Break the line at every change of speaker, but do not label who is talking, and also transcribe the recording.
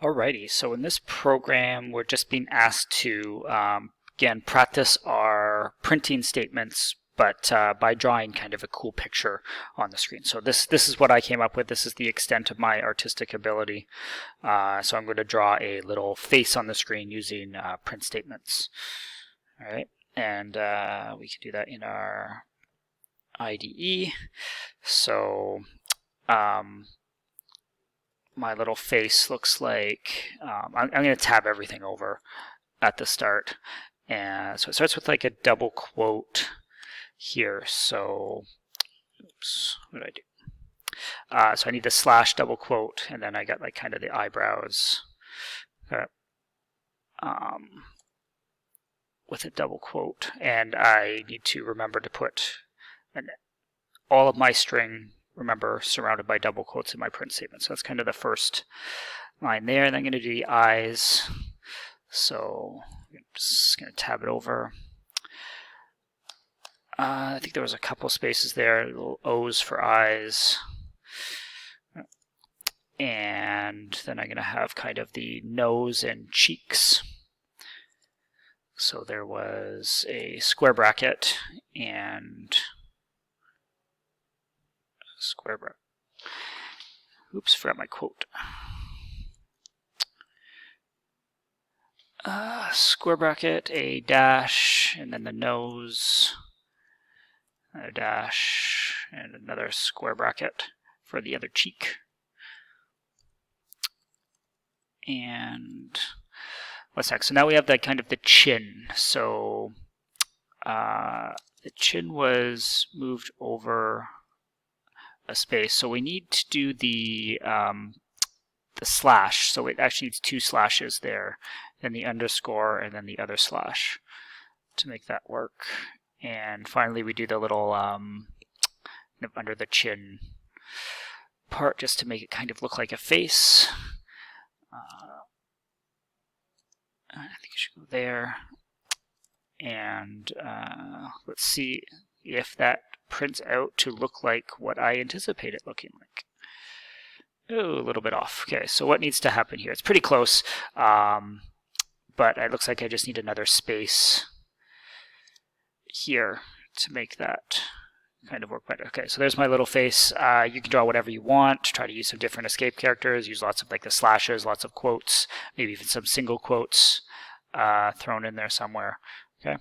Alrighty, so in this program, we're just being asked to, again, practice our printing statements, but by drawing kind of a cool picture on the screen. So this is what I came up with. This is the extent of my artistic ability. So I'm going to draw a little face on the screen using print statements. All right, and we can do that in our IDE. So my little face looks like, I'm going to tab everything over at the start. And so it starts with like a double quote here. So, oops, what did I do? So I need the slash double quote, and then I got like kind of the eyebrows with a double quote. And I need to remember to put all of my string, remember, surrounded by double quotes in my print statement. So that's kind of the first line there. And I'm going to do the eyes. So I'm just going to tab it over. I think there was a couple spaces there, little O's for eyes. And then I'm going to have kind of the nose and cheeks. So there was a square bracket and square bracket. Oops, forgot my quote. Square bracket, a dash, and then the nose, a dash, and another square bracket for the other cheek. And what's next? So now we have that kind of the chin. So the chin was moved over a space, so we need to do the slash. So it actually needs two slashes there, then the underscore, and then the other slash to make that work. And finally, we do the little under the chin part just to make it kind of look like a face. I think it should go there. And let's see if that prints out to look like what I anticipate it looking like. Oh, a little bit off. Okay, so what needs to happen here? It's pretty close, but it looks like I just need another space here to make that kind of work better. Okay, so there's my little face. You can draw whatever you want. Try to use some different escape characters. Use lots of like the slashes, lots of quotes, maybe even some single quotes thrown in there somewhere. Okay.